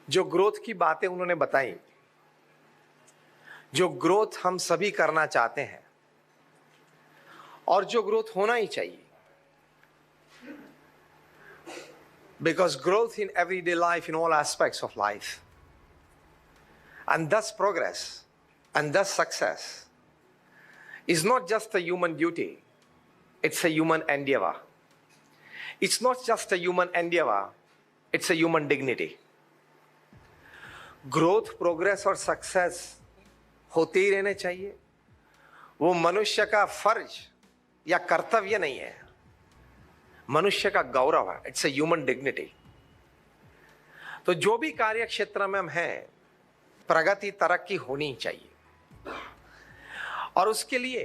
जो ग्रोथ की बातें उन्होंने बताई, जो ग्रोथ हम सभी करना चाहते हैं और जो ग्रोथ होना ही चाहिए, because growth in everyday life, in all aspects of life, and thus progress and thus success is not just a human duty, it's a human endeavor. It's not just a human endeavor, it's a human dignity. Growth, progress और success होते ही रहने चाहिए। वो मनुष्य का फर्ज या कर्तव्य नहीं है, मनुष्य का गौरव है। It's a human dignity. तो जो भी कार्य क्षेत्र में हम हैं, प्रगति तरक्की होनी चाहिए, और उसके लिए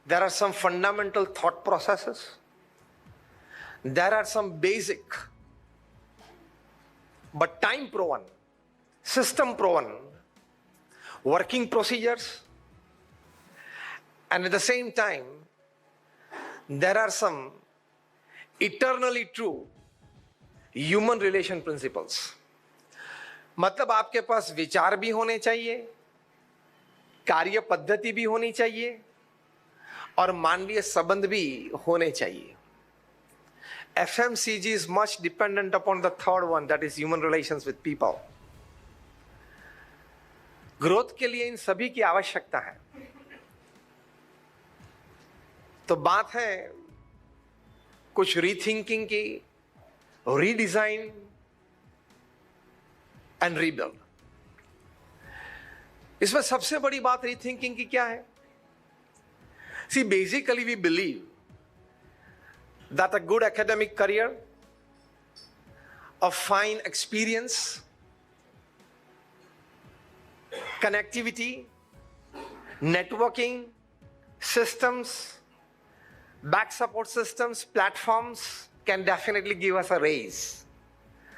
there are some fundamental thought processes, there are some basic but time proven, system proven working procedures, and at the same time there are some eternally true human relation principles. मतलब आपके पास विचार भी होने चाहिए, कार्य पद्धति भी होनी चाहिए और मानवीय संबंध भी होने चाहिए. FMCG is much dependent upon the third one, that is human relations with people. Growth के लिए इन सभी की आवश्यकता है. तो बात है कुछ रीथिंकिंग की, रीडिजाइन एंड रीबिल्ड. इसमें सबसे बड़ी बात रीथिंकिंग की क्या है? See, basically we believe that a good academic career, a fine experience, connectivity, networking, systems, back support systems, platforms can definitely give us a raise.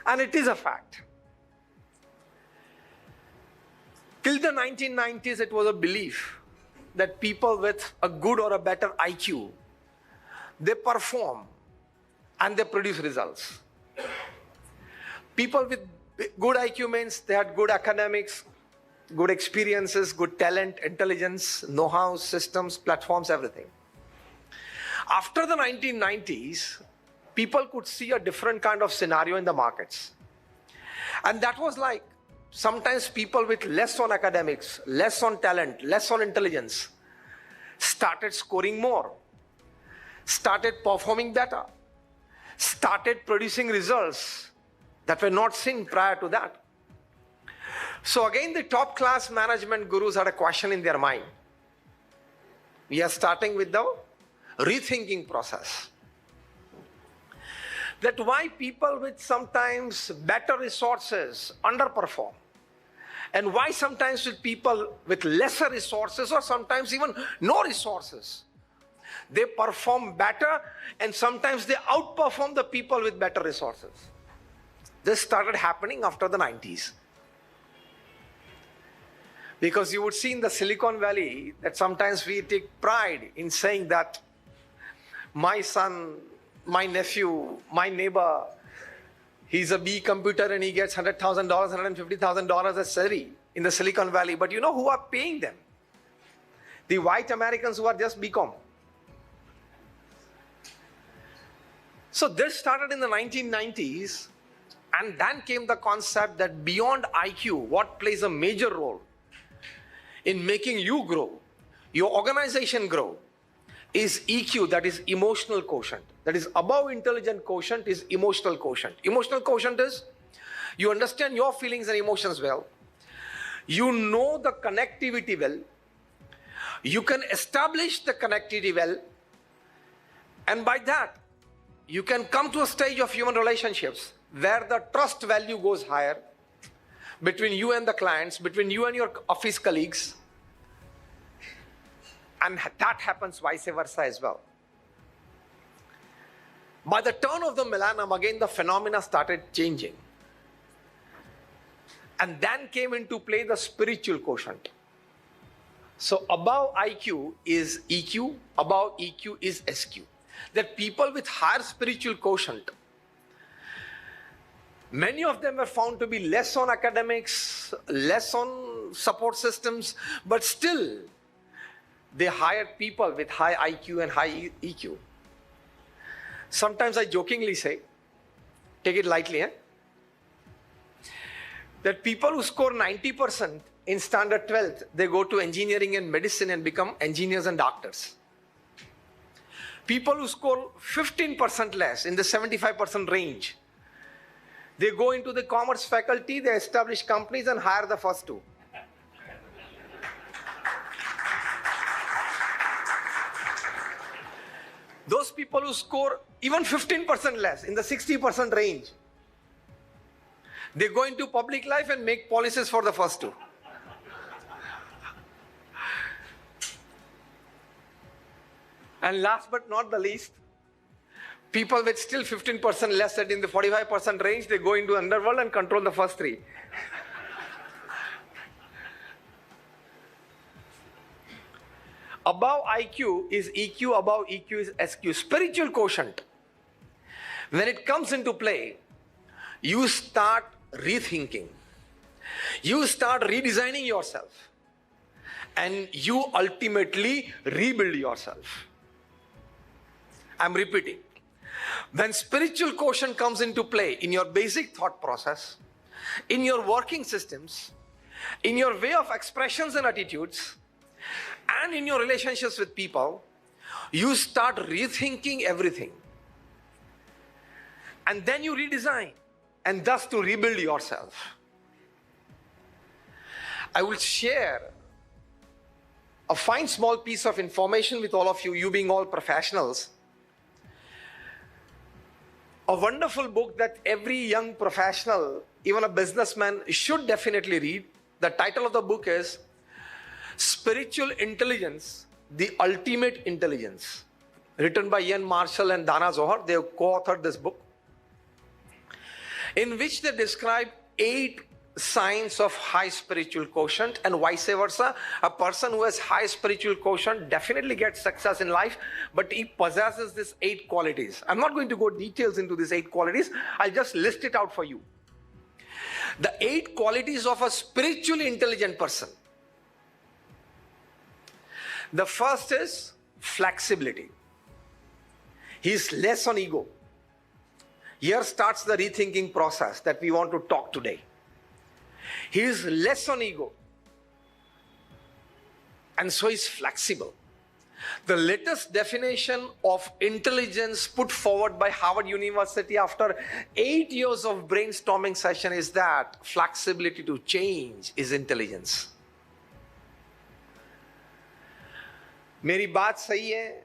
And it is a fact. Till the 1990s, it was a belief that people with a good or a better IQ, they perform and they produce results. People with good IQ means they had good academics, good experiences, good talent, intelligence, know-how, systems, platforms, everything. After the 1990s, people could see a different kind of scenario in the markets. And that was like sometimes people with less on academics, less on talent, less on intelligence started scoring more, started performing better, started producing results that were not seen prior to that. So again, the top class management gurus had a question in their mind. We are starting with the rethinking process. That why people with sometimes better resources underperform, and why sometimes with people with lesser resources or sometimes even no resources, they perform better, and sometimes they outperform the people with better resources. This started happening after the 90s. Because you would see in the Silicon Valley that sometimes we take pride in saying that my son, my nephew, my neighbor, he's a B computer and he gets $100,000, $150,000 as salary in the Silicon Valley. But you know who are paying them? The white Americans who are just BCom. So this started in the 1990s, and then came the concept that beyond IQ, what plays a major role in making you grow, your organization grow, is EQ, that is emotional quotient. That is above intelligent quotient is emotional quotient. Emotional quotient is you understand your feelings and emotions well, you know the connectivity well, you can establish the connectivity well, and by that you can come to a stage of human relationships where the trust value goes higher between you and the clients, between you and your office colleagues, and that happens vice versa as well. By the turn of the millennium, again the phenomena started changing, and then came into play the spiritual quotient. So above IQ is EQ, above EQ is SQ. That people with higher spiritual quotient, Many of them were found to be less on academics, less on support systems, but still they hired people with high IQ and high EQ. Sometimes I jokingly say, take it lightly, that people who score 90% in standard 12th, they go to engineering and medicine and become engineers and doctors. People who score 15% less, in the 75% range, they go into the commerce faculty, they establish companies and hire the first two. Those people who score even 15% less, in the 60% range, they go into public life and make policies for the first two. And last but not the least, people with still 15% less than in the 45% range, they go into underworld and control the first three. Above IQ is EQ, above EQ is SQ. Spiritual quotient. When it comes into play, you start rethinking. You start redesigning yourself. And you ultimately rebuild yourself. I'm repeating. When spiritual quotient comes into play in your basic thought process, in your working systems, in your way of expressions and attitudes, and in your relationships with people, you start rethinking everything. And then you redesign, and thus to rebuild yourself. I will share a fine small piece of information with all of you, you being all professionals. A wonderful book that every young professional, even a businessman, should definitely read. The title of the book is Spiritual Intelligence, the Ultimate Intelligence. Written by Ian Marshall and Dana Zohar. They have co-authored this book, in which they describe 8 signs of high spiritual quotient, and vice versa. A person who has high spiritual quotient definitely gets success in life, but he possesses these 8 qualities. I'm not going to go details into these 8 qualities. I'll just list it out for you. The 8 qualities of a spiritually intelligent person. The first is flexibility. He is less on ego. Here starts the rethinking process that we want to talk today. He is less on ego, and so is flexible. The latest definition of intelligence put forward by Harvard University after 8 years of brainstorming session is that flexibility to change is intelligence. मेरी बात सही है,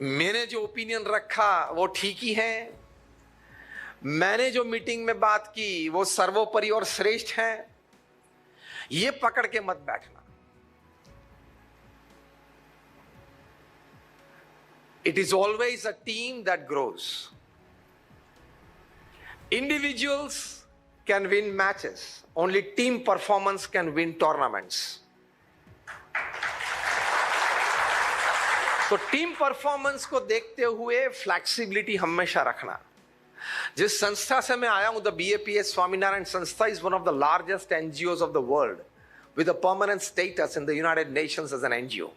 मैंने जो opinion रखा वो ठीक ही है, मैंने जो मीटिंग में बात की वो सर्वोपरि और श्रेष्ठ है, ये पकड़ के मत बैठना. It is always a team that grows. Individuals can win matches. Only team performance can win tournaments. तो टीम परफॉर्मेंस को देखते हुए फ्लेक्सिबिलिटी हमेशा रखना. जिस संस्था से मैं आया हूं, द BAPS स्वामीनारायण संस्था is one of the largest NGOs of the world with a permanent status in the United Nations as an NGO.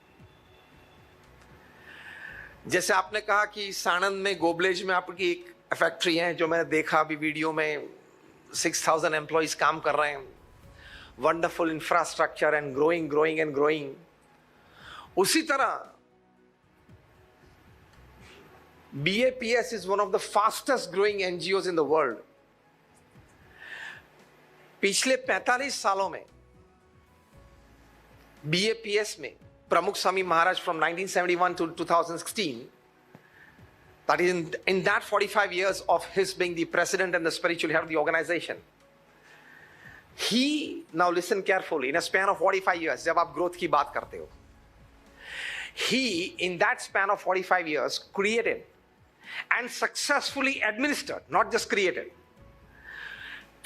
जैसे आपने कहा कि साणंद में गोबलेज में आपकी एक फैक्ट्री है, जो मैंने देखा अभी वीडियो में, 6,000 एम्प्लॉइज काम कर रहे हैं, वंडरफुल इंफ्रास्ट्रक्चर एंड ग्रोइंग. उसी तरह BAPS is one of the fastest growing NGOs in the world. पिछले 45 सालों में BAPS में प्रमुख स्वामी महाराज from 1971 to 2016, that is in that 45 years of his being the president and the spiritual head of the organization, he, now listen carefully, in a span of 45 years, जब आप growth की बात करते हो, he in that span of 45 years created and successfully administered, not just created,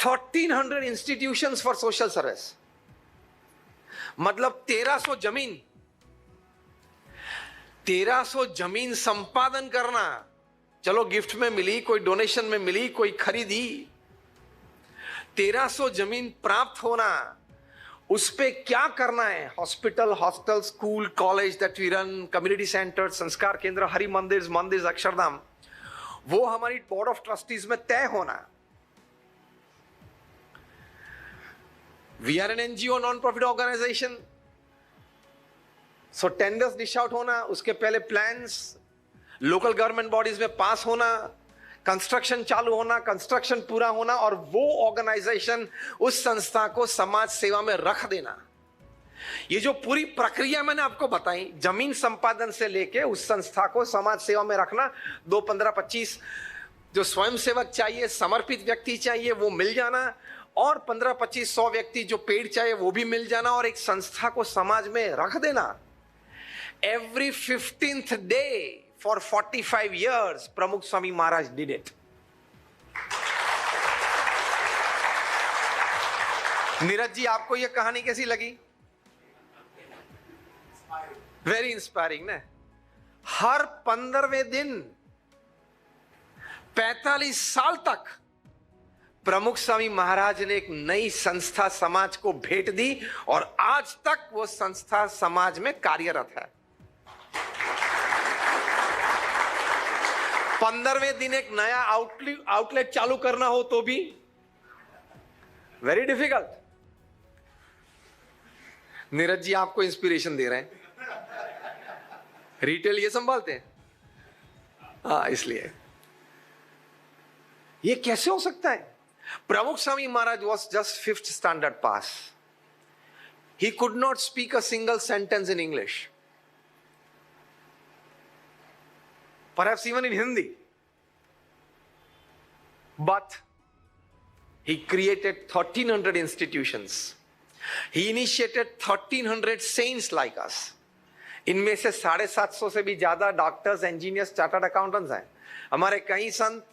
1,300 institutions for social service. मतलब 1300 जमीन संपादन करना चलो गिफ्ट में मिली, कोई डोनेशन में मिली, कोई खरीदी, 1300 जमीन प्राप्त होना, उस पे क्या करना है? Hospital, hostel, school, college that we run, community centre, संस्कार केंद्र, हरि मंदिर, मंदिर, अक्षरधाम, वो हमारी बोर्ड ऑफ ट्रस्टीज में तय होना। We are an NGO, non profit organisation, so tenders dish out होना, उसके पहले प्लान्स लोकल गवर्नमेंट बॉडीज में पास होना, कंस्ट्रक्शन चालू होना, कंस्ट्रक्शन पूरा होना, और वो ऑर्गेनाइजेशन उस संस्था को समाज सेवा में रख देना। ये जो पूरी प्रक्रिया मैंने आपको बताई, जमीन संपादन से लेके उस संस्था को समाज सेवा में रखना, 2, 15, 25 जो स्वयंसेवक चाहिए, समर्पित व्यक्ति चाहिए, वो मिल जाना, और 15, 25, 100 व्यक्ति जो पेड चाहिए वो भी मिल जाना, और एक संस्था को समाज में रख देना। Every 15th day for 45 years, प्रमुख स्वामी महाराज did it. नीरज जी, आपको यह कहानी कैसी लगी? वेरी इंस्पायरिंग ना? हर 15वें दिन 45 साल तक प्रमुख स्वामी महाराज ने एक नई संस्था समाज को भेंट दी, और आज तक वो संस्था समाज में कार्यरत है। 15वें दिन एक नया आउटलेट चालू करना हो तो भी वेरी डिफिकल्ट। नीरज जी आपको इंस्पिरेशन दे रहे हैं, रिटेल ये संभालते हैं, हाँ, इसलिए ये कैसे हो सकता है? Pramukh Swami Maharaj was just 5th standard pass. He could not speak a single sentence in English. Perhaps even in Hindi. But he created 1,300 institutions. He initiated 1,300 saints like us. इनमें से 750 से भी ज्यादा डॉक्टर्स, इंजीनियर्स, चार्टर्ड अकाउंटेंट्स हैं. हमारे कई संत,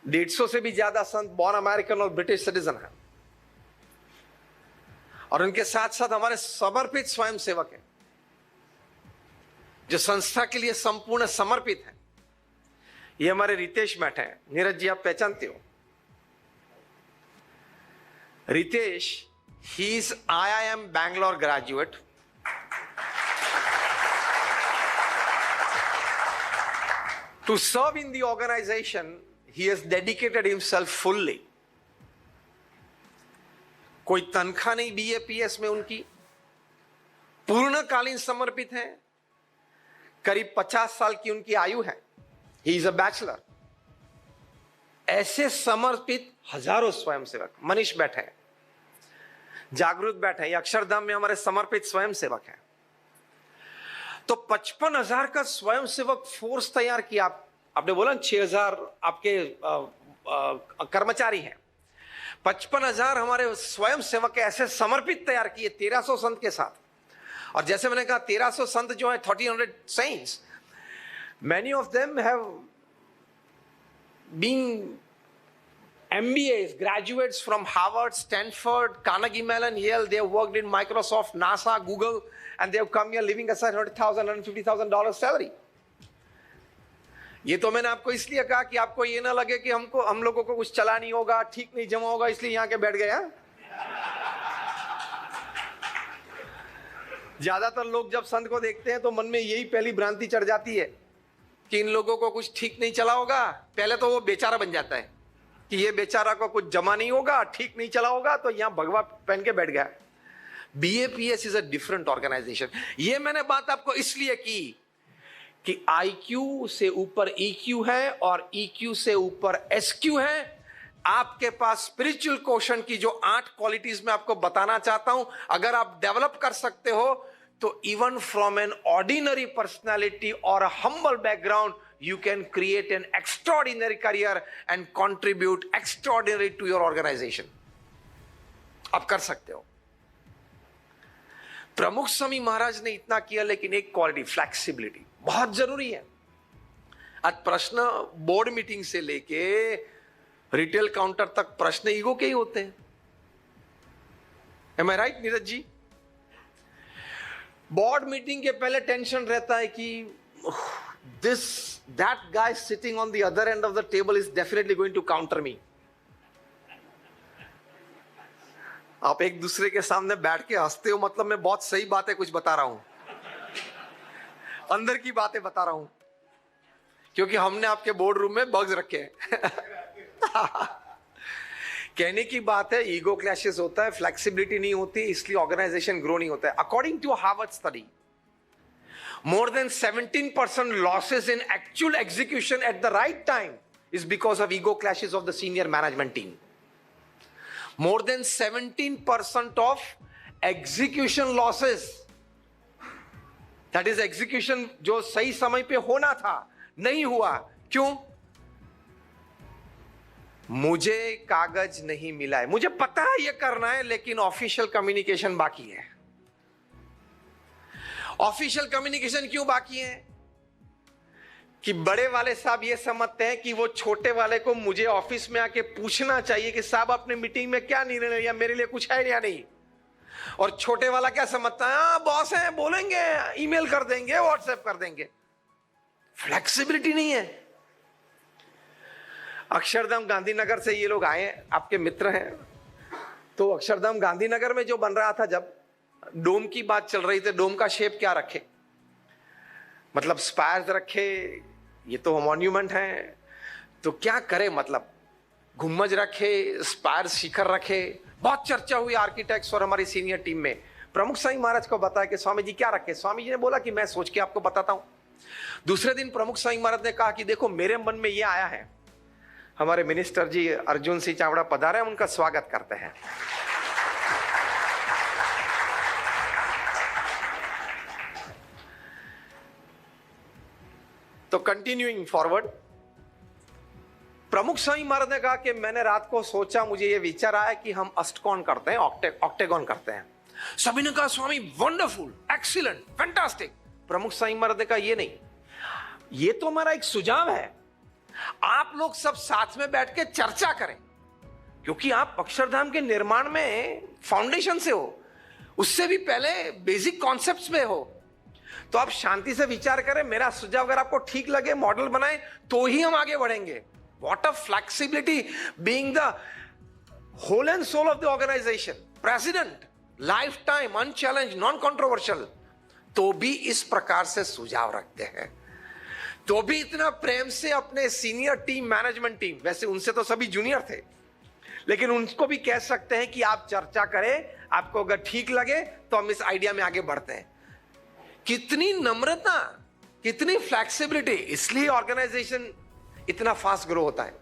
150 से भी ज्यादा संत बॉर्न अमेरिकन और ब्रिटिश सिटीजन हैं. और उनके साथ साथ हमारे समर्पित स्वयंसेवक हैं जो संस्था के लिए संपूर्ण समर्पित हैं. ये हमारे रितेश बैठे हैं. नीरज जी आप पहचानते हो Ritesh? He is IIM Bangalore graduate. To serve in the organization, he has dedicated himself fully. कोई तनख्वाह नहीं BAPS में उनकी, पूर्णकालीन समर्पित हैं. करीब 50 साल की उनकी आयु है. He is a bachelor. ऐसे समर्पित हजारों स्वयंसेवक. मनीष बैठे हैं, जागृत बैठे हैं, अक्षरधाम में हमारे समर्पित स्वयंसेवक हैं. तो 55,000 का स्वयंसेवक फोर्स तैयार किया. आपने बोला 6,000 आपके कर्मचारी हैं. 55,000 हमारे स्वयंसेवक ऐसे समर्पित तैयार किए 1300 संत के साथ. और जैसे मैंने कहा 1300 संत जो है 1,300 saints, many of them have been MBAs, graduates from Harvard, Stanford, Carnegie Mellon, Yale. They have worked in Microsoft, NASA, Google, and they have come here living aside $100,000, $150,000 salary. ये तो मैंने आपको इसलिए कहा कि आपको ये ना लगे कि हम लोगों को कुछ चला नहीं होगा, ठीक नहीं जमा होगा, इसलिए यहाँ के बैठ गए. हाँ, ज्यादातर लोग जब संत को देखते हैं तो मन में यही पहली भ्रांति चढ़ जाती है कि इन लोगों को कुछ ठीक नहीं चला होगा. पहले तो वो बेचारा बन जाता है कि ये बेचारा को कुछ जमा नहीं होगा, ठीक नहीं चला होगा, तो यहाँ भगवा पहन के बैठ गया. BAPS is a different organisation. ये मैंने बात आपको इसलिए की कि IQ से ऊपर EQ है और EQ से ऊपर SQ है. आपके पास स्पिरिचुअल क्वेश्चन की जो 8 क्वालिटीज में आपको बताना चाहता हूं, अगर आप डेवलप कर सकते हो तो even from an ordinary personality और a humble background you can create an extraordinary career and contribute extraordinary to your organization. आप कर सकते हो. प्रमुख स्वामी महाराज ने इतना किया, लेकिन एक क्वालिटी, फ्लेक्सिबिलिटी, बहुत जरूरी है. आज प्रश्न बोर्ड मीटिंग से लेके रिटेल काउंटर तक प्रश्न ईगो के ही होते हैं. Am I right, Neeraj ji? Board meeting के पहले टेंशन रहता है कि that guy sitting on the other end of the table is definitely going to counter me. आप एक दूसरे के सामने बैठ के हंसते हो, मतलब मैं बहुत सही बातें कुछ बता रहा हूं, अंदर की बातें बता रहा हूं, क्योंकि हमने आपके बोर्ड रूम में बग्स रखे हैं. कहने की बात है, ईगो क्लैशेस होता है, फ्लेक्सिबिलिटी नहीं होती, इसलिए ऑर्गेनाइजेशन ग्रो नहीं होता है. According to Harvard study, more than 17% losses in actual execution at the right time is because of ego clashes of the senior management team. More than 17% of execution losses, that is execution जो सही समय पे होना था नहीं हुआ. क्यों? मुझे कागज नहीं मिला है, मुझे पता है ये करना है, लेकिन ऑफिशियल कम्युनिकेशन बाकी है. ऑफिशियल कम्युनिकेशन क्यों बाकी है? कि बड़े वाले साहब ये समझते हैं कि वो छोटे वाले को मुझे ऑफिस में आके पूछना चाहिए कि साहब आपने मीटिंग में क्या निर्णय लिया, मेरे लिए कुछ है या नहीं. और छोटे वाला क्या समझता है, हाँ बॉस है, बोलेंगे, ईमेल कर देंगे, व्हाट्सएप कर देंगे. फ्लेक्सिबिलिटी नहीं है. अक्षरधाम गांधीनगर से ये लोग आए, आपके मित्र हैं. तो अक्षरधाम गांधीनगर में जो बन रहा था, जब डोम की बात चल रही थी, डोम का शेप क्या रखे, मतलब स्पायर्स रखे, ये तो मॉन्यूमेंट है, तो क्या करे, मतलब गुम्बज रखे, स्पायर्स शिखर रखे. बहुत चर्चा हुई आर्किटेक्ट्स और हमारी सीनियर टीम में. प्रमुख स्वामी महाराज को बताया कि स्वामी जी क्या रखे. स्वामी जी ने बोला कि मैं सोच के आपको बताता हूं. दूसरे दिन प्रमुख स्वामी महाराज ने कहा कि देखो मेरे मन में ये आया है. हमारे मिनिस्टर जी अर्जुन सिंह चावड़ा पधारे, हम उनका स्वागत करते हैं. तो कंटिन्यूइंग फॉरवर्ड, प्रमुख स्वामी महाराज ने कहा कि मैंने रात को सोचा, मुझे ये विचार आया कि हम अष्टकोण करते हैं, ऑक्टेगॉन करते हैं. सभी ने कहा स्वामी वंडरफुल, एक्सीलेंट, फैंटास्टिक. प्रमुख स्वामी महाराज ने कहा ये नहीं, ये तो हमारा एक सुझाव है, आप लोग सब साथ में बैठ के चर्चा करें, क्योंकि आप अक्षरधाम के निर्माण में फाउंडेशन से हो, उससे भी पहले बेसिक कॉन्सेप्ट्स में हो. तो आप शांति से विचार करें, मेरा सुझाव अगर आपको ठीक लगे, मॉडल बनाएं, तो ही हम आगे बढ़ेंगे. What a flexibility, being the whole and soul of the organisation, president, life time, unchallenged, non controversial, तो भी इस प्रकार से सुझाव रखते हैं, तो भी इतना प्रेम से अपने सीनियर टीम, मैनेजमेंट टीम, वैसे उनसे तो सभी जूनियर थे, लेकिन उनको भी कह सकते हैं कि आप चर्चा करें, आपको अगर ठीक लगे तो हम इस आइडिया में आगे बढ़ते हैं. कितनी नम्रता, कितनी फ्लेक्सिबिलिटी, इसलिए ऑर्गेनाइजेशन इतना फास्ट ग्रो होता है.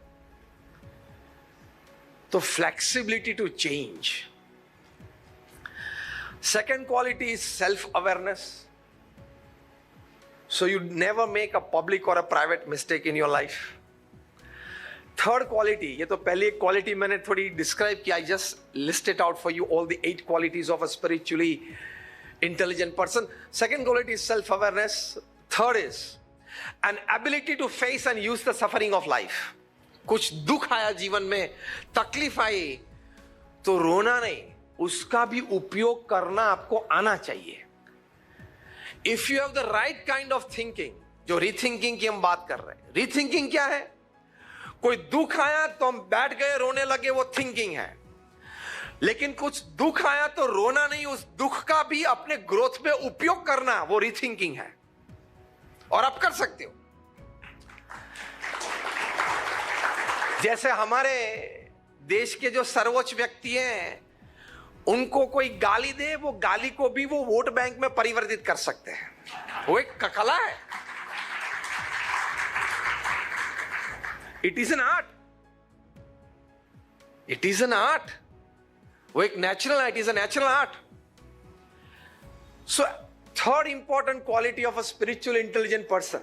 तो flexibility to change. Second quality is self awareness. So you never make a public or a private mistake in your life. Third quality, ये तो पहली एक quality मैंने थोड़ी describe किया. I just listed out for you all the 8 qualities of a spiritually intelligent person. Second quality is self-awareness. Third is an ability to face and use the suffering of life. कुछ दुख आया जीवन में, तकलीफ आई, तो रोना नहीं, उसका भी उपयोग करना आपको आना चाहिए. If you have the right kind of thinking, जो रीथिंकिंग की हम बात कर रहे हैं, रीथिंकिंग क्या है? कोई दुख आया तो हम बैठ गए, रोने लगे, वो थिंकिंग है. लेकिन कुछ दुख आया तो रोना नहीं, उस दुख का भी अपने ग्रोथ में उपयोग करना, वो रीथिंकिंग है. और आप कर सकते हो. जैसे हमारे देश के जो सर्वोच्च व्यक्ति हैं, उनको कोई गाली दे, वो गाली को भी वो वोट बैंक में परिवर्तित कर सकते हैं. वो एक कला है. It is an art. It is an art. वो एक नेचुरल है. It is a natural art. So third important quality of a spiritual intelligent person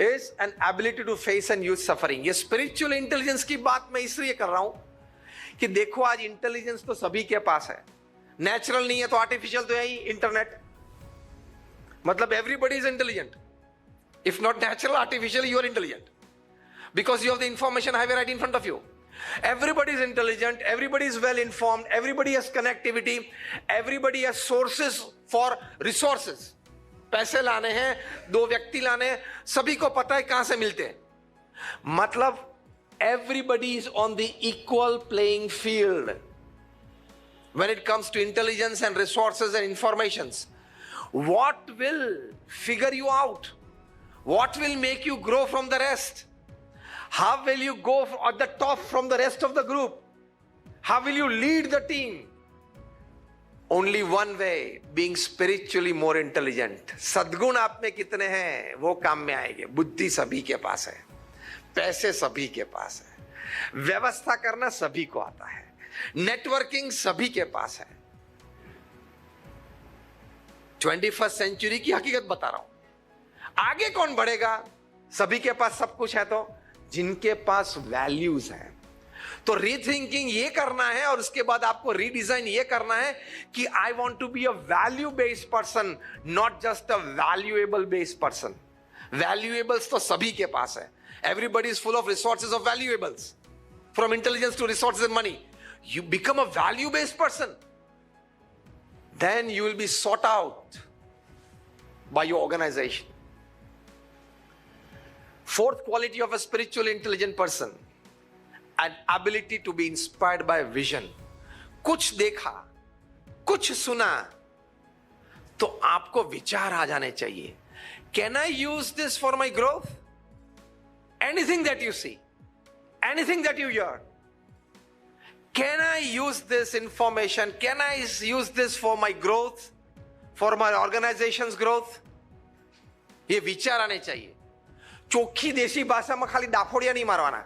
is an ability to face and use suffering. ये spiritual intelligence की बात मैं इसलिए कर रहा हूं कि देखो आज इंटेलिजेंस तो सभी के पास है. नेचुरल नहीं है तो आर्टिफिशियल तो है ही, इंटरनेट. मतलब everybody is intelligent. If not natural, artificial, you are intelligent because you have the information highway right in front of you. Everybody is intelligent, everybody is well informed, everybody has connectivity, everybody has sources for resources. पैसे लाने हैं, 2 व्यक्ति लाने हैं, सभी को पता है कहां से मिलते हैं. मतलब everybody is on the equal playing field when it comes to intelligence and resources and informations. What will figure you out? What will make you grow from the rest? How will you go at the top from the rest of the group? How will you lead the team? Only one way, being spiritually more intelligent. सद्गुण आप में कितने हैं वो काम में आएंगे. बुद्धि सभी के पास है, पैसे सभी के पास है, व्यवस्था करना सभी को आता है, नेटवर्किंग सभी के पास है. 21st सेंचुरी की हकीकत बता रहा हूं. आगे कौन बढ़ेगा? सभी के पास सब कुछ है तो जिनके पास वैल्यूज हैं. तो रीथिंकिंग ये करना है और उसके बाद आपको रीडिजाइन ये करना है कि I want to be a value based person, not just a valuable based person. Valuables तो सभी के पास है. Everybody is full of resources of valuables, from intelligence to resources and money. You become a value-based person, then you will be sought out by your organization. Fourth quality of a spiritually intelligent person, an ability to be inspired by vision. कुछ देखा, कुछ सुना, तो आपको विचार आ जाने चाहिए. Can I use this for my growth? Anything that you see, anything that you hear, can I use this information? Can I use this for my growth, for my organization's growth? ये विचार आने चाहिए. ચોખ્ખી દેશી ભાષામાં ખાલી ડાફોડિયા નહીં મારવાના.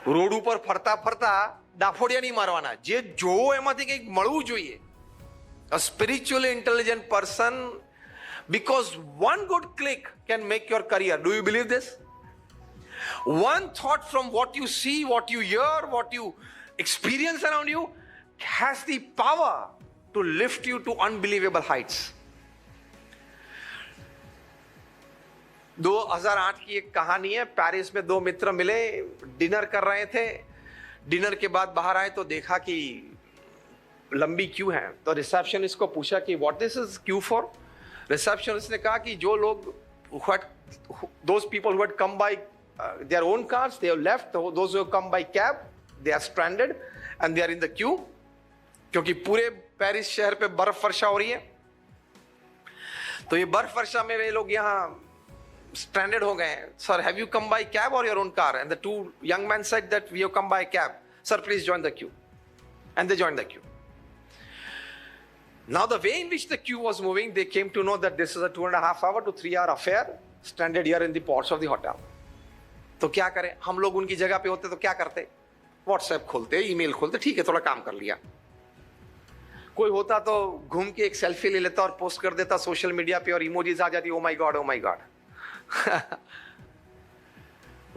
રોડ ઉપર ફરતા ફરતા ડાફોડિયા નહીં મારવાના. જે જોવો એમાંથી કંઈક મળવું જોઈએ. A spiritually intelligent person, because one good click can make your career. Do you believe this? One thought from what you see, what you hear, what you experience around you has the power to lift you to unbelievable heights. 2008 की एक कहानी है. Paris में 2 मित्र मिले, dinner कर रहे थे. Dinner के बाद बाहर आए तो देखा कि लंबी क्यू है. तो रिसेप्शनिस्ट को पूछा कि what this is Q for. Receptionist ने कहा कि जो लोग those people who had come by their own cars, they have left. Those who have come by cab, they are stranded and they are in the queue. क्योंकि पूरे Paris शहर पे बर्फ वर्षा हो रही है. तो ये बर्फ वर्षा में वे लोग यहाँ stranded हो गए. Sir, have you come by cab or your own car? And the 2 young men said that we have come by cab. Sir, please join the queue. And they joined the queue. Now the way in which the queue was moving, they came to know that this is a 2.5 hour to 3 hour affair, stranded here in the porch of the hotel. तो क्या करें? हम लोग उनकी जगह पे होते तो क्या करते? व्हाट्सएप खोलते, ईमेल खोलते, ठीक है थोड़ा काम कर लिया. कोई होता तो घूम के एक सेल्फी ले लेता और पोस्ट कर देता सोशल मीडिया पे और इमोजीज आ जाती. Oh my God, oh my God.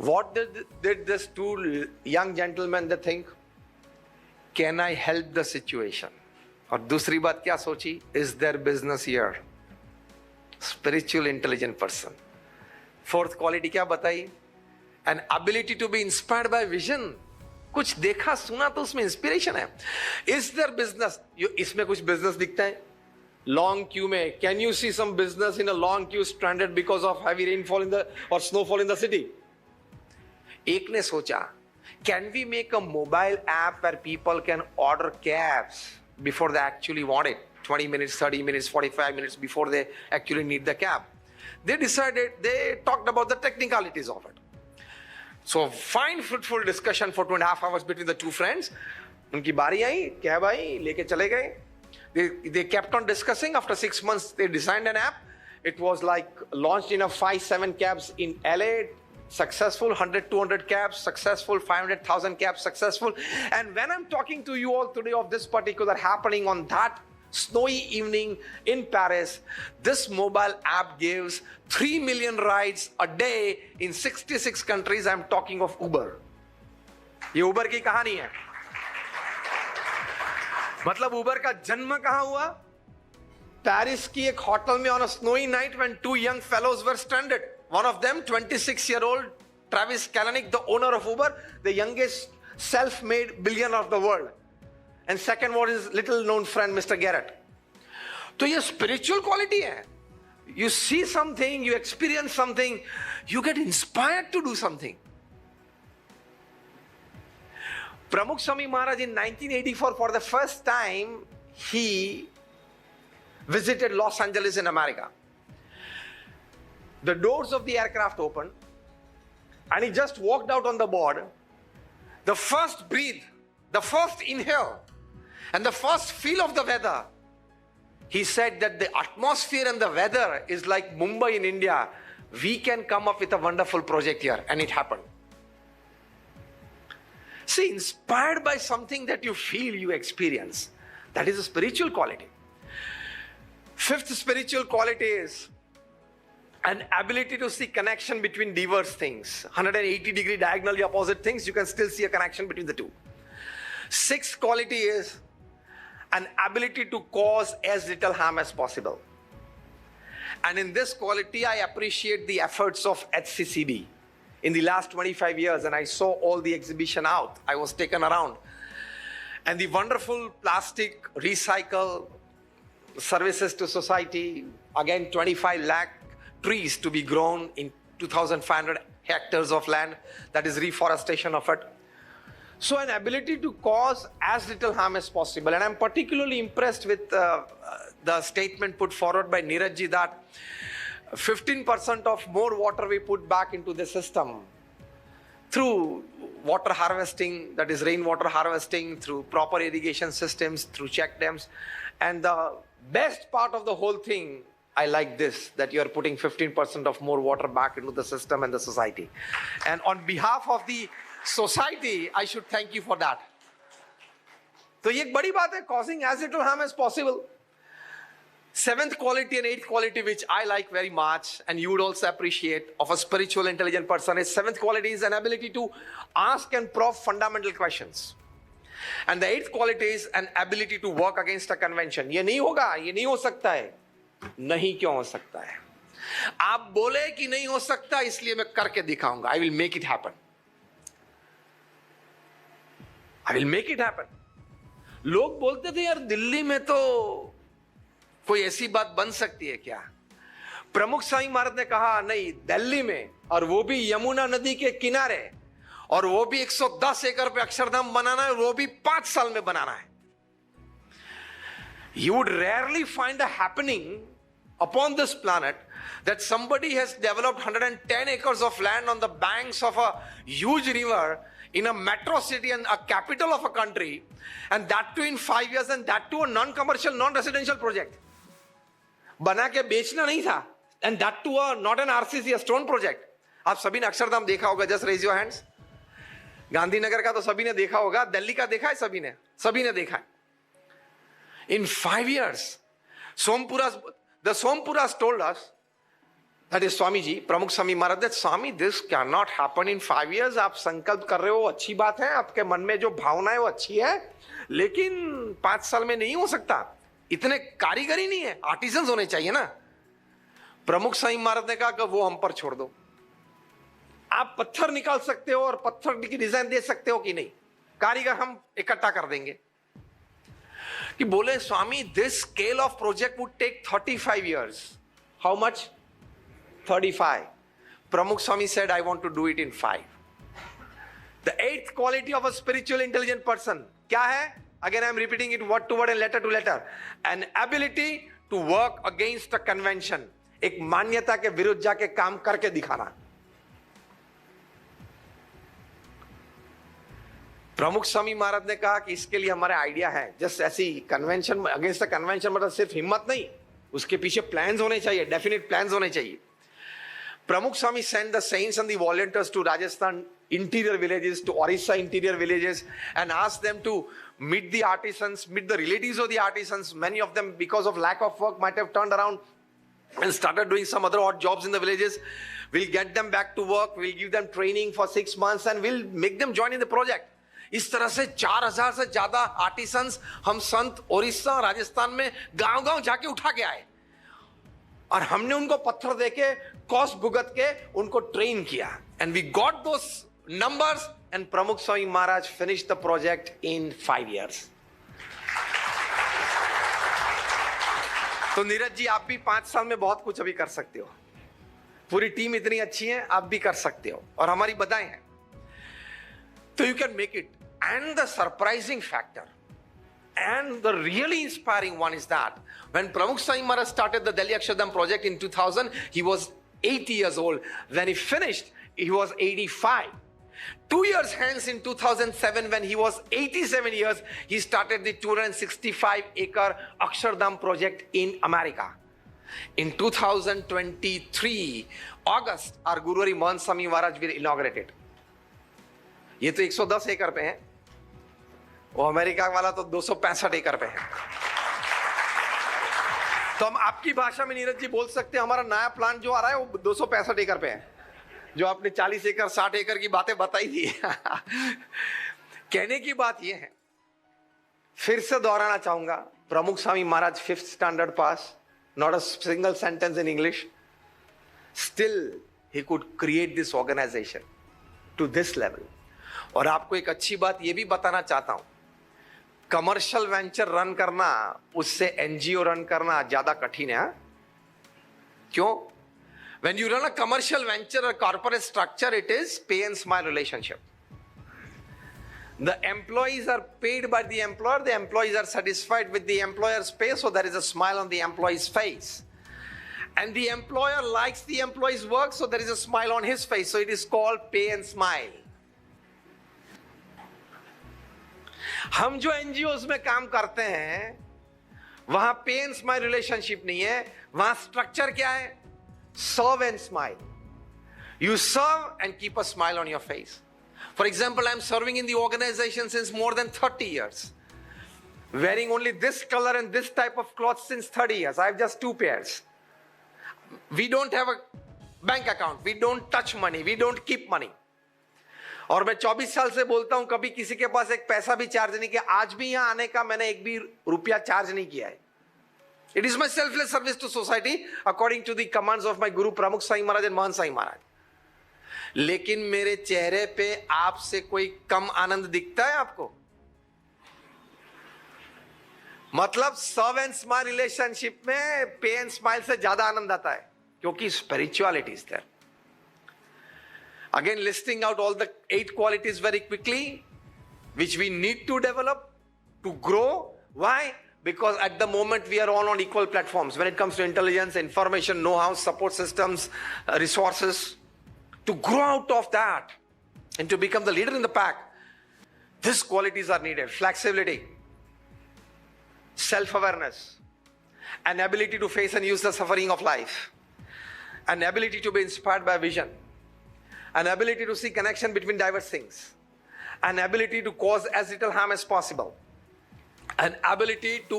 What did this 2 young gentlemen they think? Can I help the situation? और दूसरी बात क्या सोची? Is there business here? Spiritual intelligent person. Fourth quality क्या बताई? An ability to be inspired by vision. कुछ देखा सुना तो उसमें इंस्पिरेशन है. Is there business? इसमें कुछ बिजनेस दिखता है. लॉन्ग क्यू में, can you see some business in a long queue stranded because of heavy rainfall in the or snowfall in the city. एक ने सोचा, can we make a mobile app where people can order cabs before they actually want it, 20 minutes, 30 minutes, 45 minutes before they actually need the cab. They decided, they talked about the technicalities of it. So fine, fruitful discussion for 2.5 hours between the 2 friends. उनकी बारी आई, cab I, लेके चले गए. They kept on discussing. After 6 months, they designed an app. It was like launched in a 5-7 cabs in LA, successful. 100-200 cabs, successful. 500,000 cabs, successful. And when I'm talking to you all today of this particular happening on that snowy evening in Paris, this mobile app gives 3 million rides a day in 66 countries. I'm talking of Uber. ये उबर की कहानी है. मतलब उबर का जन्म कहां हुआ? Paris की एक होटल में on a snowy night when 2 young fellows were stranded. One of them, 26-year-old Travis Kalanick, the owner of Uber, the youngest self-made billionaire of the world. And second was his little known friend, Mr. Garrett. तो ये spiritual quality है. You see something, you experience something, you get inspired to do something. Pramukh Swami Maharaj in 1984, for the first time, he visited Los Angeles in America. The doors of the aircraft opened, and he just walked out on the board. The first breathe, the first inhale, and the first feel of the weather. He said that the atmosphere and the weather is like Mumbai in India. We can come up with a wonderful project here, and it happened. See, inspired by something that you feel, you experience. That is a spiritual quality. Fifth spiritual quality is an ability to see connection between diverse things. 180-degree diagonally opposite things, you can still see a connection between the two. Sixth quality is an ability to cause as little harm as possible. And in this quality, I appreciate the efforts of HCCB. In the last 25 years, and I saw all the exhibition out, I was taken around. And the wonderful plastic recycle services to society, again 25 lakh trees to be grown in 2,500 hectares of land, that is reforestation of it. So an ability to cause as little harm as possible. And I'm particularly impressed with the statement put forward by Neeraj that 15% of more water we put back into the system through water harvesting, that is rainwater harvesting, through proper irrigation systems, through check dams. And the best part of the whole thing, I like this, that you are putting 15% of more water back into the system and the society. And on behalf of the society, I should thank you for that. तो ये एक बड़ी बात है, causing as little harm as possible. Seventh quality and eighth quality, which I like very much, and you would also appreciate of a spiritual intelligent person, is seventh quality is an ability to ask and probe fundamental questions. And the eighth quality is an ability to work against a convention. ये नहीं होगा, ये नहीं हो सकता है. नहीं क्यों हो सकता है? आप बोले कि नहीं हो सकता, इसलिए मैं करके दिखाऊंगा. I will make it happen. I will make it happen. लोग बोलते थे यार दिल्ली में तो कोई ऐसी बात बन सकती है क्या? प्रमुख स्वामी महाराज ने कहा नहीं, दिल्ली में, और वो भी यमुना नदी के किनारे, और वो भी 110 एकड़ पे अक्षरधाम बनाना है, वो भी 5 साल में बनाना है. You would rarely find a happening upon this planet that somebody has developed 110 acres of land on the banks of a huge river in a metro city and a capital of a country, and that too in 5 years, and that too a non-commercial, non-residential project. बना के बेचना नहीं था, and that too not an RCC, a stone project. आप सभी ने अक्षरधाम देखा होगा, just raise your hands. Gandhinagar का तो सभी ने देखा होगा, दिल्ली का देखा है सभी ने देखा है. In 5 years, the Sompuras told us, that is Swamiji, Pramukh Swami Maharaj, that Swami, this cannot happen in 5 years. आप संकल्प कर रहे हो, अच्छी बात है, आपके मन में जो भावना है वो अच्छी है, लेकिन 5 साल में नहीं हो सकता. इतने कारीगरी नहीं है, आर्टिजन्स होने चाहिए ना. प्रमुख स्वामी महाराज ने कहा कि वो हम पर छोड़ दो. आप पत्थर निकाल सकते हो और पत्थर की डिजाइन दे सकते हो कि नहीं, कारीगर हम इकट्ठा कर देंगे. कि बोले स्वामी, this scale of project would take 35 years. How much? 35. Pramukh Swami said, I want to do it in 5. The eighth quality of a spiritual intelligent person, क्या है? Again, I am repeating it word to word and letter to letter. An ability to work against a convention. एक मान्यता के विरुद्ध जाके काम करके दिखाना. प्रमुख स्वामी महाराज ने कहा कि इसके लिए हमारा आइडिया है. जस्ट ऐसी कन्वेंशन अगेंस्ट द कन्वेंशन मतलब सिर्फ हिम्मत नहीं, उसके पीछे प्लान्स होने चाहिए, डेफिनेट प्लान्स होने चाहिए. प्रमुख स्वामी sent the saints and the volunteers to Rajasthan interior villages, to Orissa interior villages, and asked them to meet the artisans, meet the relatives of the artisans. Many of them, because of lack of work, might have turned around and started doing some other odd jobs in the villages. We'll get them back to work, we'll give them training for 6 months, and we'll make them join in the project. इस तरह से 4000 से ज्यादा artisans हम संत ओडिशा राजस्थान में गांव-गांव जाके उठा के आए, और हमने उनको पत्थर देके कॉस्ट भुगत के उनको ट्रेन किया. And we got those numbers, and Pramukh Swami Maharaj finished the project in 5 years. तो नीरज जी, आप भी 5 साल में बहुत कुछ अभी कर सकते हो। पूरी टीम इतनी अच्छी है, आप भी कर सकते हो और हमारी बधाई है। तो you can make it. And the surprising factor and the really inspiring one is that when Pramukh Swami Maharaj started the Delhi Akshardham project in 2000, he was 80 years old. When he finished, he was 85. 2 years hence, in 2007, when he was 87 years, he started the 265-acre Akshardham project in America. In 2023, August, our Guru Mahant Swami Maharaj will inaugurate it. ये तो 110 एकड़ पे है, वो America वाला तो 265 एकड़ पे है। तो हम आपकी भाषा में नीरज जी बोल सकते हैं, हमारा नया प्लान जो आ रहा है वो 265 एकड़ पे है, जो आपने 40 एकड़ 60 एकड़ की बातें बताई थी। कहने की बात यह है, फिर से दोहराना चाहूंगा, Pramukh Swami Maharaj 5th standard pass, not a single sentence in English, still he could create this organisation to this level. और आपको एक अच्छी बात यह भी बताना चाहता हूं, कमर्शियल वेंचर रन करना उससे एनजीओ रन करना ज्यादा कठिन है। क्यों? When you run a commercial venture और corporate structure, it is pay and smile relationship. The employees are paid by the employer, the employees are satisfied with the employer's pay, so there is a smile on the employees' face, and the employer likes the employees' work, so there is a smile on his face, so it is called pay and smile. हम जो NGOs में काम करते हैं वहां पे and smile relationship नहीं है, वहां स्ट्रक्चर क्या है? Serve and smile. You serve and keep a smile on your face. For example, I am serving in the organisation since more than 30 years, wearing only this color and this type of cloth since 30 years. I have just 2 pairs. We don't have a bank account, we don't touch money, we don't keep money. और मैं 24 साल से बोलता हूं, कभी किसी के पास एक पैसा भी चार्ज नहीं किया। आज भी यहां आने का मैंने एक भी रुपया चार्ज नहीं किया है। It is my selfless service to society according to the commands of my guru Pramukh Swami Maharaj and महंत स्वामी महाराज। लेकिन मेरे चेहरे पे आपसे कोई कम आनंद दिखता है आपको? मतलब सर्व एंड स्माइल रिलेशनशिप में पे एंड स्माइल से ज्यादा आनंद आता है, क्योंकि spirituality is there. Again, listing out all the 8 qualities very quickly, which we need to develop to grow. Why? Because at the moment we are all on equal platforms when it comes to intelligence, information, know-how, support systems, resources. To grow out of that and to become the leader in the pack, these qualities are needed. Flexibility, self-awareness, an ability to face and use the suffering of life, an ability to be inspired by vision, an ability to see connection between diverse things, an ability to cause as little harm as possible, an ability to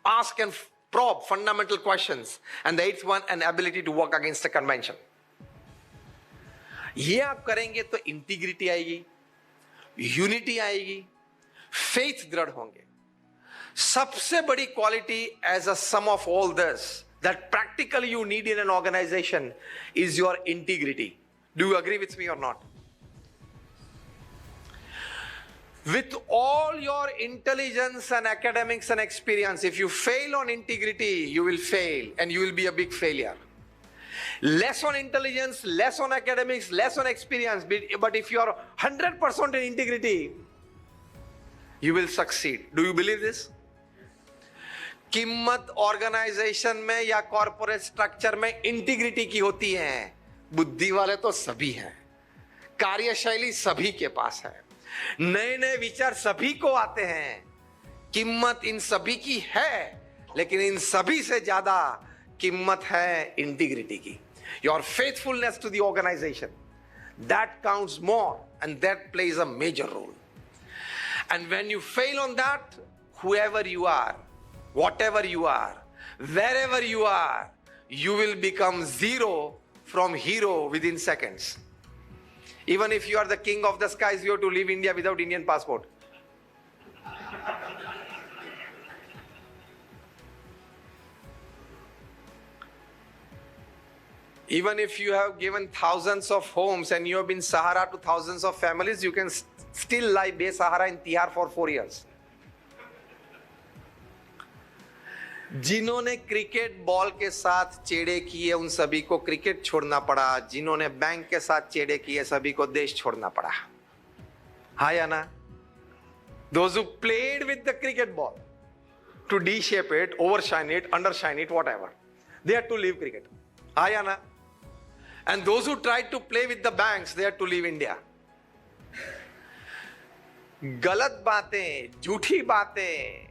ask and probe fundamental questions, and the 8th one, an ability to work against the convention. ये आप करेंगे तो integrity आएगी, unity आएगी, faith दृढ़ होंगे। सबसे बड़ी quality as a sum of all this that practically you need in an organization is your integrity. Do you agree with me or not? With all your intelligence and academics and experience, if you fail on integrity, you will fail and you will be a big failure. Less on intelligence, less on academics, less on experience, but if you are 100% in integrity, you will succeed. Do you believe this? कीमत organisation में या corporate structure में integrity की होती है। बुद्धि वाले तो सभी हैं, कार्यशैली सभी के पास है, नए नए विचार सभी को आते हैं, कीमत इन सभी की है, लेकिन इन सभी से ज्यादा कीमत है इंटीग्रिटी की। Your faithfulness to the organisation, that counts more and that plays a major role. And when you fail on that, whoever you are, whatever you are, wherever you are, you will become zero from hero within seconds. Even if you are the king of the skies, you have to leave India without Indian passport. Even if you have given thousands of homes and you have been Sahara to thousands of families, you can still lie Be-Sahara in Tihar for 4 years. जिन्होंने cricket ball के साथ चेड़े किए उन सभी को cricket छोड़ना पड़ा, जिन्होंने बैंक के साथ चेड़े किए सभी को देश छोड़ना पड़ा। हाँ या ना? Those who played with the cricket ball to de-shape it, overshine it, undershine it, whatever, they had to leave cricket. हाँ या ना? And those who tried to play with the banks, they had to leave India. गलत बातें, झूठी बातें,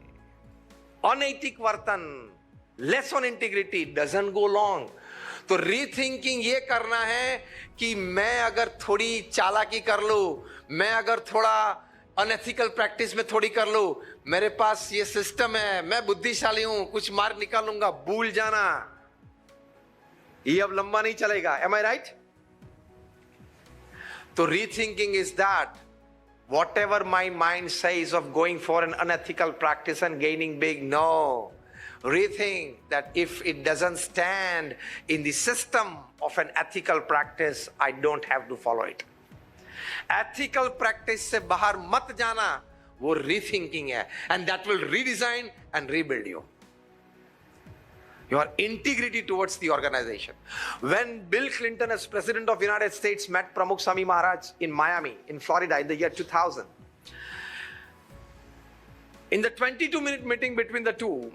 अनैतिक वर्तन, less on integrity doesn't go long. तो रीथिंकिंग ये करना है कि मैं अगर थोड़ी चालाकी कर लूं, मैं अगर थोड़ा अनएथिकल प्रैक्टिस में थोड़ी कर लूं, मेरे पास ये सिस्टम है, मैं बुद्धिशाली हूं, कुछ मार्ग निकालूंगा, भूल जाना, ये अब लंबा नहीं चलेगा। एम आई राइट? तो rethinking is that whatever my mind says of going for an unethical practice and gaining big, no. Rethink that if it doesn't stand in the system of an ethical practice, I don't have to follow it. Ethical practice से बाहर मत जाना, वो rethinking है, and that will redesign and rebuild you. Your integrity towards the organization. When Bill Clinton as President of the United States met Pramukh Swami Maharaj in Miami, in Florida in the year 2000, in the 22-minute meeting between the two,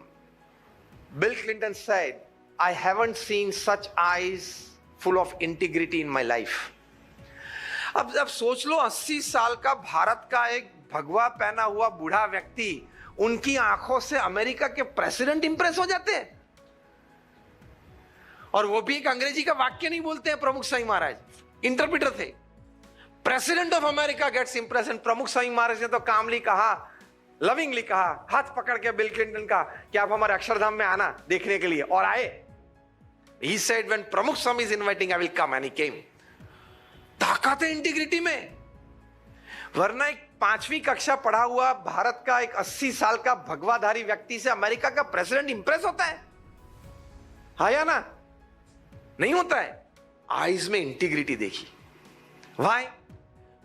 Bill Clinton said, I haven't seen such eyes full of integrity in my life. अब सोच लो 80 साल का भारत का एक भगवा पहना हुआ बूढ़ा व्यक्ति, उनकी आंखों से अमेरिका के प्रेसिडेंट इंप्रेस हो जाते हैं, और वो भी एक अंग्रेजी का वाक्य नहीं बोलते हैं। प्रमुख स्वामी महाराज इंटरप्रेटर थे। President of America gets impress, and Pramukh Swami महाराज ने तो कामली कहा, लविंगली कहा, हाथ पकड़ के बिल क्लिंटन का कि आप हमारे अक्षरधाम में आना देखने के लिए, और आए। He said when प्रमुख स्वामी is inviting, I will come, and he came. ताकत है इंटीग्रिटी में। वरना एक 5वीं कक्षा पढ़ा हुआ भारत का एक 80 साल का भगवाधारी व्यक्ति से अमेरिका का प्रेसिडेंट इंप्रेस होता है? हाँ या ना? नहीं होता है। आईज में इंटीग्रिटी देखी। वाई?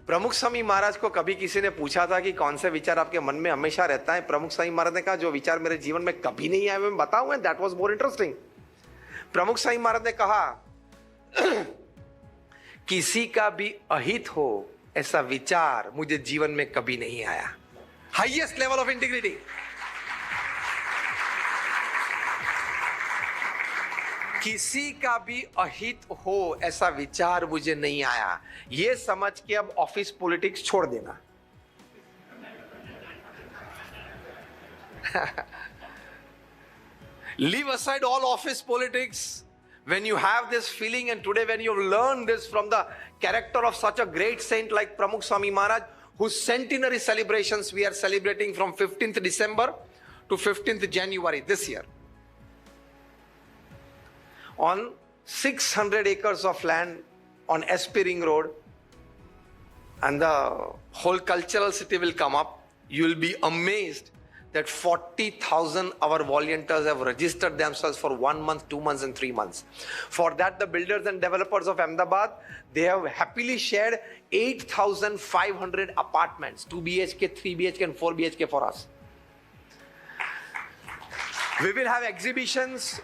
प्रमुख स्वामी महाराज को कभी किसी ने पूछा था कि कौन से विचार आपके मन में हमेशा रहता है? प्रमुख स्वामी महाराज ने कहा, जो विचार मेरे जीवन में कभी नहीं आए मैं बताऊं, and that was more interesting. प्रमुख स्वामी महाराज ने कहा, किसी का भी अहित हो ऐसा विचार मुझे जीवन में कभी नहीं आया। Highest level of integrity. किसी का भी अहित हो ऐसा विचार मुझे नहीं आया, ये समझ के अब ऑफिस पॉलिटिक्स छोड़ देना। Leave aside all office politics. When you have this feeling, and today when you have learned this from the character of such a great saint like Pramukh Swami Maharaj, whose centenary celebrations we are celebrating from 15th December to 15th January this year. On 600 acres of land on SP Ring Road, and the whole cultural city will come up. You will be amazed that 40,000 our volunteers have registered themselves for 1 month, 2 months and 3 months. For that, the builders and developers of Ahmedabad, they have happily shared 8,500 apartments, 2 BHK, 3 BHK and 4 BHK for us. We will have exhibitions.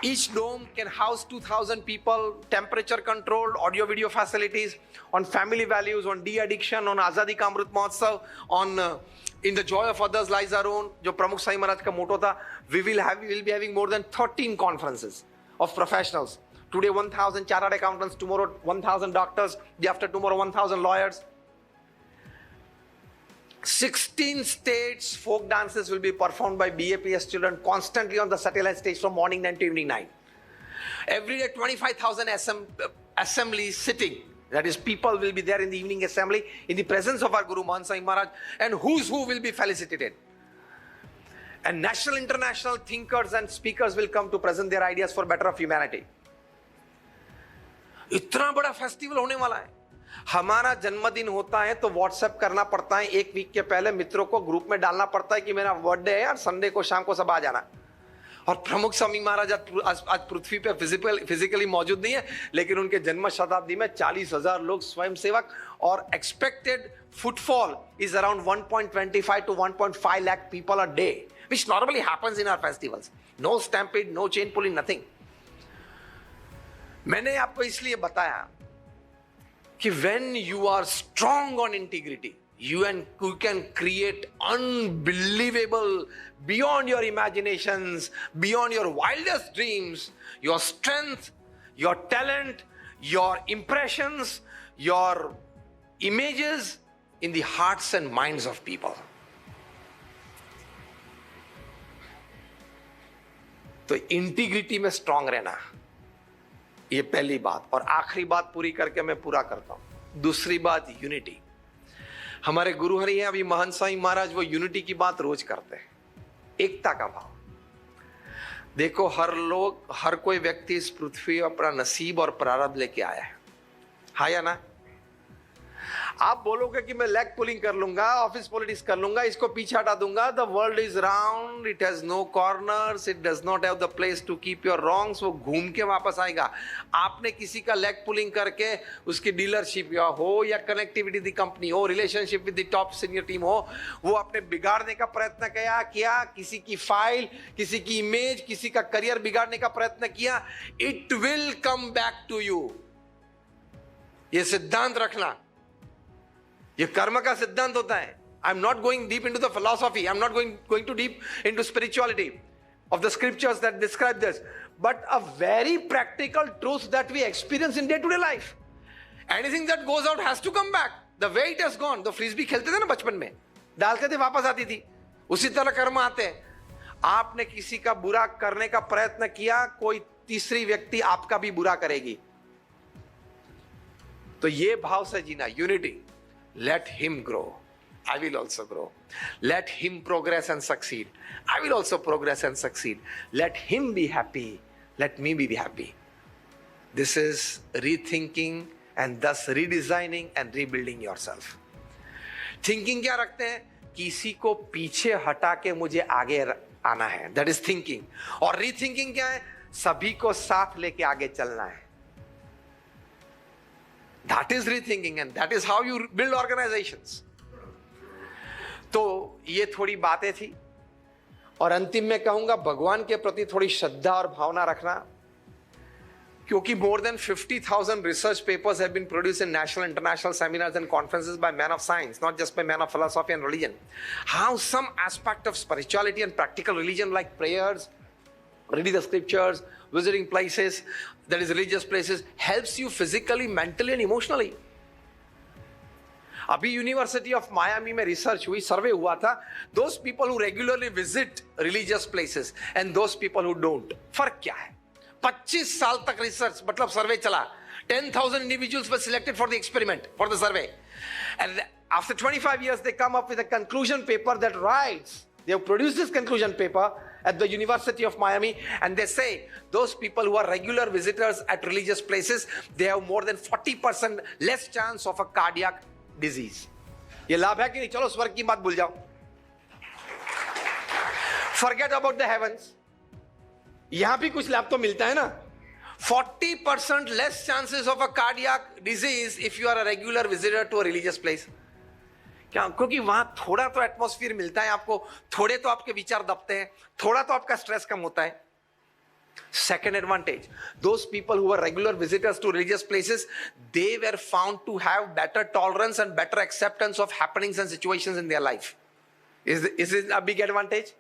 Each dome can house 2,000 people, temperature controlled, audio video facilities, on family values, on de-addiction, on Azadi Ka Amrit Mahotsav, on in the joy of others lies our own, जो प्रमुख साई महाराज का मोटो था. We will be having more than 13 conferences of professionals. Today 1,000 chartered accountants, tomorrow 1,000 doctors, day after tomorrow 1,000 lawyers. 16 states folk dances will be performed by BAPS children constantly on the satellite stage from morning 9 to evening 9. Every day 25,000 assemblies sitting. That is, people will be there in the evening assembly in the presence of our Guru Mahan Sai Maharaj, and who's who will be felicitated. And national, international thinkers and speakers will come to present their ideas for better of humanity. इतना बड़ा festival होने वाला है. हमारा जन्मदिन होता है तो व्हाट्सएप करना पड़ता है, 1 वीक के पहले मित्रों को ग्रुप में डालना पड़ता है कि मेरा बर्थडे है यार, संडे को शाम को सब आ जाना. और प्रमुख स्वामी महाराज आज पृथ्वी पे फिजिकली मौजूद नहीं है, लेकिन उनके जन्म शताब्दी में 40,000 लोग स्वयं सेवक, और expected footfall is around 1.25 to 1.5 lakh people a day, which normally happens in our festivals. No stampede, no chain pulling, nothing. मैंने आपको इसलिए बताया कि when you are strong on integrity, you can create unbelievable, beyond your imaginations, beyond your wildest dreams, your strength, your talent, your impressions, your images in the hearts and minds of people. तो integrity में strong रहना, ये पहली बात। और आखिरी बात पूरी करके मैं पूरा करता हूं। दूसरी बात यूनिटी। हमारे गुरु हरि हैं अभी महंत स्वामी महाराज, वो यूनिटी की बात रोज करते हैं, एकता का भाव। देखो, हर कोई व्यक्ति इस पृथ्वी अपना नसीब और प्रारब्ध लेके आया है, हाँ या ना? आप बोलोगे कि मैं लेग पुलिंग कर लूंगा, ऑफिस पॉलिटिक्स कर लूंगा, इसको पीछे हटा दूंगा, the world is round, it has no corners, it does not have the place to keep your wrongs, वो घूम के वापस आएगा। आपने किसी का लेग पुलिंग करके उसकी डीलरशिप या हो, या कनेक्टिविटी द कंपनी हो, relationship with the top senior team हो, वो आपने बिगाड़ने का प्रयत्न किया, किसी की फाइल, किसी की इमेज, किसी का करियर बिगाड़ने का प्रयत्न किया, it will come back to you. ये सिद्धांत रखना, ये कर्म का सिद्धांत होता है। I am not going deep into the philosophy, I am not going to deep into spirituality of the scriptures that describe this, but a very practical truth that we experience in day to day life. Anything that goes out has to come back the way it has gone. The frisbee खेलते थे ना बचपन में, डालते थे वापस आती थी, उसी तरह कर्म आते हैं। आपने किसी का बुरा करने का प्रयत्न किया, कोई तीसरी व्यक्ति आपका भी बुरा करेगी। तो ये भाव से जीना, unity. Let him grow, I will also grow. Let him progress and succeed, I will also progress and succeed. Let him be happy, let me be happy. This is rethinking and thus redesigning and rebuilding yourself. Thinking क्या रखते हैं? किसी को पीछे हटा के मुझे आगे आना है, that is thinking. और rethinking क्या है? सभी को साथ लेके आगे चलना है। That is rethinking and that is how you build organizations. तो ये थोड़ी बातें थी, और अंतिम में कहूंगा भगवान के प्रति थोड़ी श्रद्धा और भावना रखना, क्योंकि more than 50,000 research papers have been produced in national, international seminars and conferences by men of science, not just by men of philosophy and religion. How some aspect of spirituality and practical religion like prayers, reading the scriptures, visiting places, that is religious places, helps you physically, mentally and emotionally. अभी university of Miami में research हुई, सर्वे हुआ था, those people who regularly visit religious places and those people who don't, फर्क क्या है? 25 साल तक रिसर्च मतलब सर्वे चला, 10,000 individuals were selected for the experiment, for the survey, and after 25 years they come up with a conclusion paper that writes, they have produced this conclusion paper at the University of Miami, and they say those people who are regular visitors at religious places, they have more than 40% less chance of a cardiac disease. ये लाभ है कि नहीं? चलो स्वर्ग की बात भूल जाओ, forget about the heavens. यहां भी कुछ लाभ तो मिलता है ना। 40% less chances of a cardiac disease if you are a regular visitor to a religious place. क्या? क्योंकि वहां थोड़ा तो एटमॉस्फेयर मिलता है आपको, थोड़े तो आपके विचार दबते हैं, थोड़ा तो आपका स्ट्रेस कम होता है। Second advantage, those people who are regular visitors to religious places, they were found to have better tolerance and better acceptance of happenings and situations in their life. Is it a big advantage?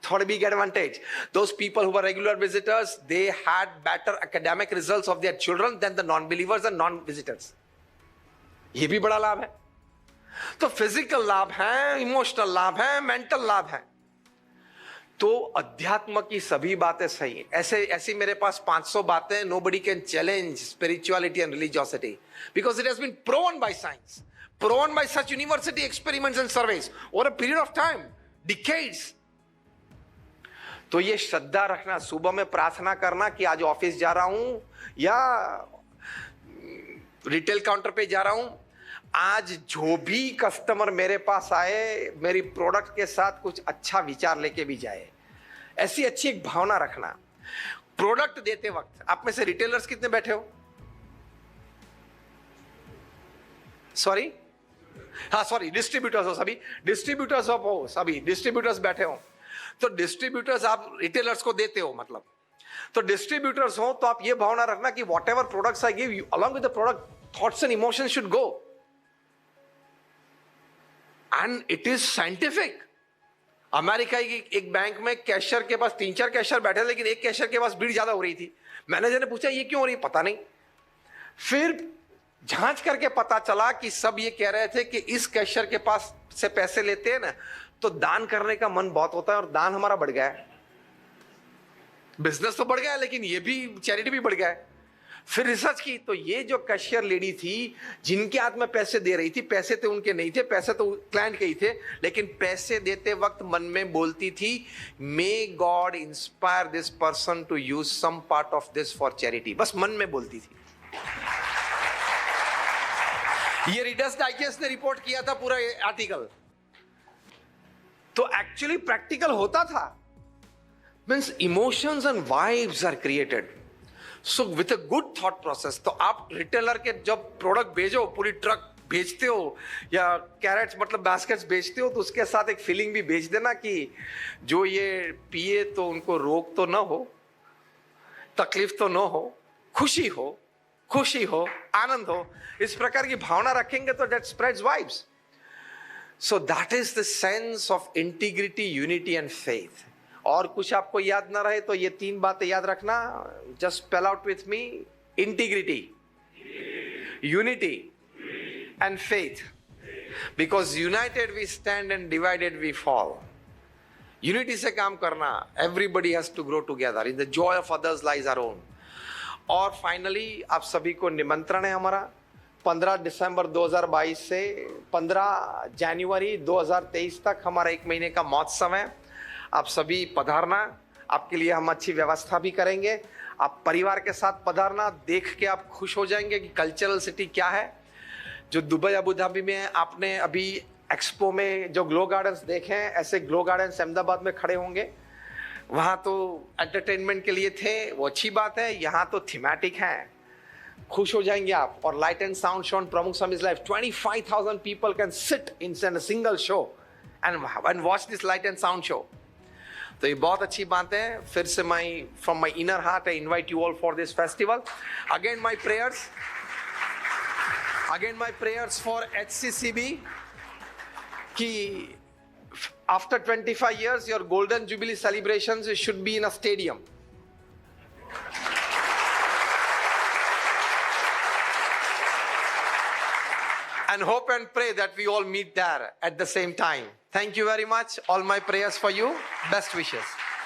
Third big advantage, those people who were regular visitors, they had better academic results of their children than the non-believers and non-visitors. ये भी बड़ा लाभ है। तो physical लाभ है, emotional लाभ है, मेंटल लाभ है। तो अध्यात्म की सभी बातें सही हैं। ऐसी मेरे पास 500 बातें, nobody can challenge spirituality and religiosity because it has been proven by science, proven by such university experiments and surveys over a period of time, decades. तो ये श्रद्धा रखना, सुबह में प्रार्थना करना कि आज ऑफिस जा रहा हूं या रिटेल काउंटर पे जा रहा हूं, आज जो भी कस्टमर मेरे पास आए, मेरी प्रोडक्ट के साथ कुछ अच्छा विचार लेके भी जाए। ऐसी अच्छी एक भावना रखना। प्रोडक्ट देते वक्त आप में से रिटेलर्स कितने बैठे हो? सॉरी, हाँ सॉरी, डिस्ट्रीब्यूटर्स हो सभी, डिस्ट्रीब्यूटर्स हो सभी, डिस्ट्रीब्यूटर्स बैठे हो। तो डिस्ट्रीब्यूटर्स आप रिटेलर्स को देते हो, मतलब तो डिस्ट्रीब्यूटर्स हो तो आप ये भावना रखना कि what ever products I give you along with the product, thoughts and emotions should go, and it is scientific. America की एक बैंक में कैशियर के पास 3-4 कैशियर बैठे, लेकिन एक कैशियर के पास भीड़ ज्यादा हो रही थी। मैनेजर ने पूछा ये क्यों हो रही, पता नहीं। फिर जांच करके पता चला कि सब ये कह रहे थे कि इस कैशियर के पास से पैसे लेते हैं ना तो दान करने का मन बहुत होता है, और दान हमारा बढ़ गया है। बिजनेस तो बढ़ गया है, लेकिन ये भी चैरिटी भी बढ़ गया है। फिर रिसर्च की तो ये जो कैशियर लेडी थी जिनके हाथ में पैसे दे रही थी, पैसे तो उनके नहीं थे, पैसे तो क्लाइंट के ही थे, लेकिन पैसे देते वक्त मन में बोलती थी, may God inspire this person to use some part of this for charity. बस मन में बोलती थी। ये रीडर्स डाइजेस्ट ने रिपोर्ट किया था पूरा आर्टिकल। तो एक्चुअली प्रैक्टिकल होता था। Means emotions and vibes are created. So with a good thought process, तो आप रिटेलर के जब प्रोडक्ट भेजो, पूरी ट्रक भेजते हो या कैरेट्स मतलब बास्केट्स भेजते हो, तो उसके साथ एक फीलिंग भी भेज देना कि जो ये पिए तो उनको रोग तो ना हो, तकलीफ तो ना हो, खुशी हो, आनंद हो। इस प्रकार की भावना रखेंगे तो that spreads vibes. So that is the sense of integrity, unity and faith. और कुछ आपको याद ना रहे तो ये 3 बातें याद रखना। Just spell out with me, integrity, unity and faith. Because united we stand and divided we fall. Unity से काम करना, everybody has to grow together, in the joy of others lies our own. और finally आप सभी को निमंत्रण है हमारा 15 दिसंबर 2022 से 15 जनवरी 2023 तक हमारा 1 महीने का महोत्सव है। आप सभी पधारना, आपके लिए हम अच्छी व्यवस्था भी करेंगे। आप परिवार के साथ पधारना, देख के आप खुश हो जाएंगे कि कल्चरल सिटी क्या है। जो दुबई अबू धाबी में है, आपने अभी एक्सपो में जो ग्लो गार्डन्स देखे हैं, ऐसे ग्लो गार्डन्स अहमदाबाद में खड़े होंगे। वहाँ तो एंटरटेनमेंट के लिए थे, वो अच्छी बात है। यहाँ तो थीमेटिक है, खुश हो जाएंगे आप। और light and sound show Pramukh Swami's life, 25,000 people can sit in a single show and watch this light and sound show. तो ये बहुत अच्छी बात है। फिर से from my inner heart I invite you all for this festival. Again my prayers for HCCB कि after 25 years your golden jubilee celebrations should be in a stadium. And hope and pray that we all meet there at the same time. Thank you very much. All my prayers for you. Best wishes.